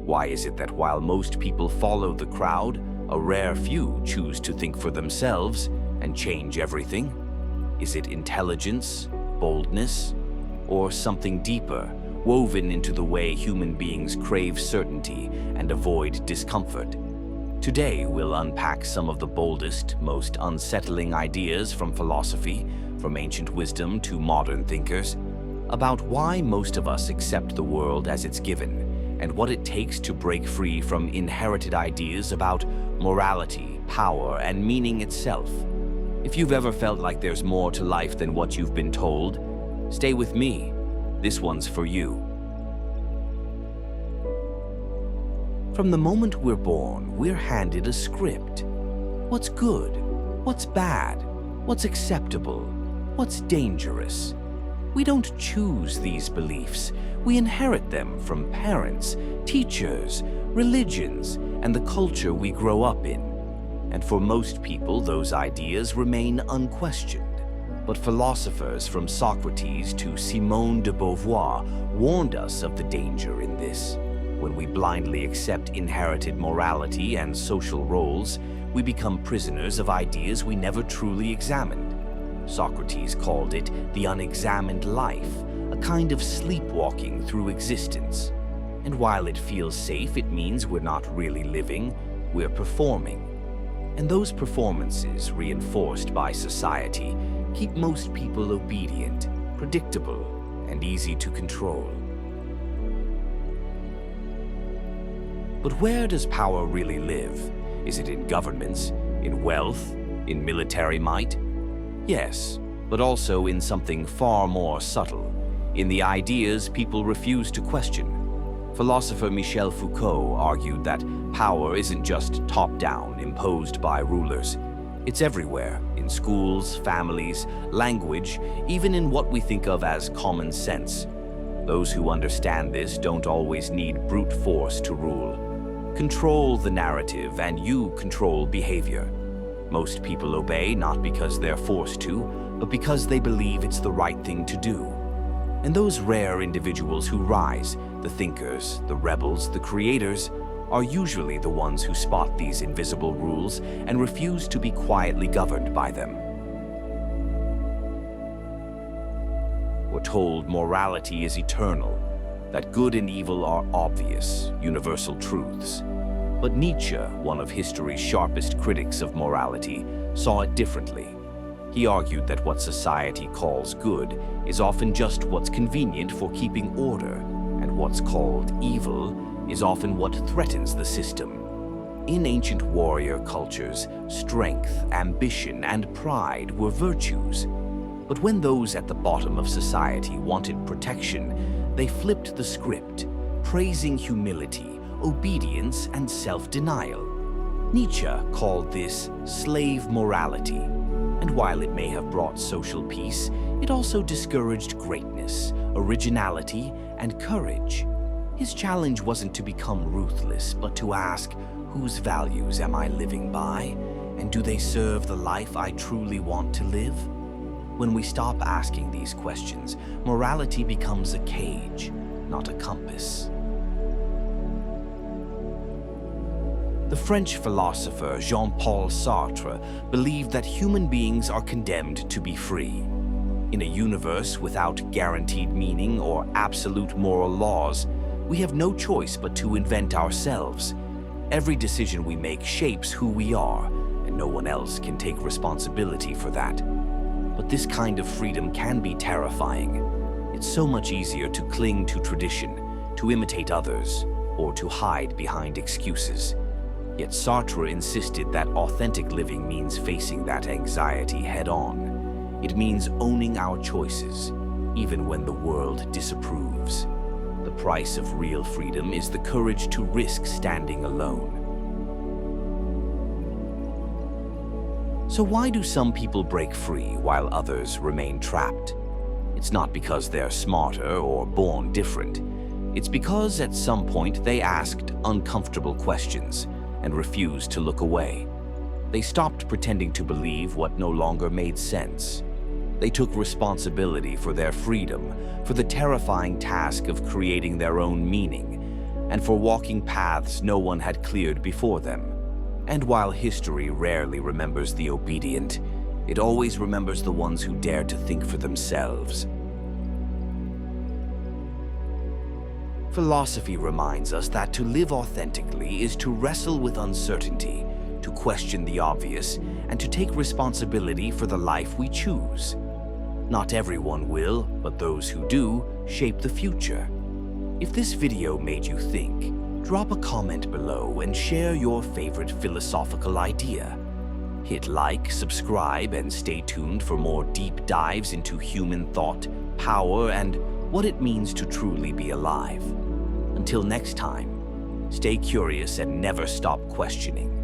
Why is it that while most people follow the crowd, a rare few choose to think for themselves and change everything? Is it intelligence, boldness, or something deeper, woven into the way human beings crave certainty and avoid discomfort? Today, we'll unpack some of the boldest, most unsettling ideas from philosophy, from ancient wisdom to modern thinkers, about why most of us accept the world as it's given, and what it takes to break free from inherited ideas about morality, power, and meaning itself. If you've ever felt like there's more to life than what you've been told, stay with me. This one's for you. From the moment we're born, we're handed a script. What's good? What's bad? What's acceptable? What's dangerous? We don't choose these beliefs. We inherit them from parents, teachers, religions, and the culture we grow up in. And for most people, those ideas remain unquestioned. But philosophers from Socrates to Simone de Beauvoir warned us of the danger in this. When we blindly accept inherited morality and social roles, we become prisoners of ideas we never truly examined. Socrates called it the unexamined life, a kind of sleepwalking through existence. And while it feels safe, it means we're not really living, we're performing. And those performances, reinforced by society, keep most people obedient, predictable, and easy to control. But where does power really live? Is it in governments, in wealth, in military might? Yes, but also in something far more subtle, in the ideas people refuse to question. Philosopher Michel Foucault argued that power isn't just top-down, imposed by rulers. It's everywhere, in schools, families, language, even in what we think of as common sense. Those who understand this don't always need brute force to rule. Control the narrative, and you control behavior. Most people obey not because they're forced to, but because they believe it's the right thing to do. And those rare individuals who rise, the thinkers, the rebels, the creators, are usually the ones who spot these invisible rules and refuse to be quietly governed by them. We're told morality is eternal, that good and evil are obvious, universal truths. But Nietzsche, one of history's sharpest critics of morality, saw it differently. He argued that what society calls good is often just what's convenient for keeping order, and what's called evil is often what threatens the system. In ancient warrior cultures, strength, ambition, and pride were virtues. But when those at the bottom of society wanted protection, they flipped the script, praising humility, obedience, and self-denial. Nietzsche called this slave morality, and while it may have brought social peace, it also discouraged greatness, originality, and courage. His challenge wasn't to become ruthless, but to ask, whose values am I living by, and do they serve the life I truly want to live? When we stop asking these questions, morality becomes a cage, not a compass. The French philosopher Jean-Paul Sartre believed that human beings are condemned to be free. In a universe without guaranteed meaning or absolute moral laws, we have no choice but to invent ourselves. Every decision we make shapes who we are, and no one else can take responsibility for that. But this kind of freedom can be terrifying. It's so much easier to cling to tradition, to imitate others, or to hide behind excuses. Yet Sartre insisted that authentic living means facing that anxiety head-on. It means owning our choices, even when the world disapproves. The price of real freedom is the courage to risk standing alone. So why do some people break free while others remain trapped? It's not because they're smarter or born different. It's because at some point they asked uncomfortable questions and refused to look away. They stopped pretending to believe what no longer made sense. They took responsibility for their freedom, for the terrifying task of creating their own meaning. and for walking paths no one had cleared before them. And while history rarely remembers the obedient, it always remembers the ones who dare to think for themselves. Philosophy reminds us that to live authentically is to wrestle with uncertainty, to question the obvious, and to take responsibility for the life we choose. Not everyone will, but those who do, shape the future. If this video made you think, drop a comment below and share your favorite philosophical idea. Hit like, subscribe, and stay tuned for more deep dives into human thought, power, and what it means to truly be alive. Until next time, stay curious and never stop questioning.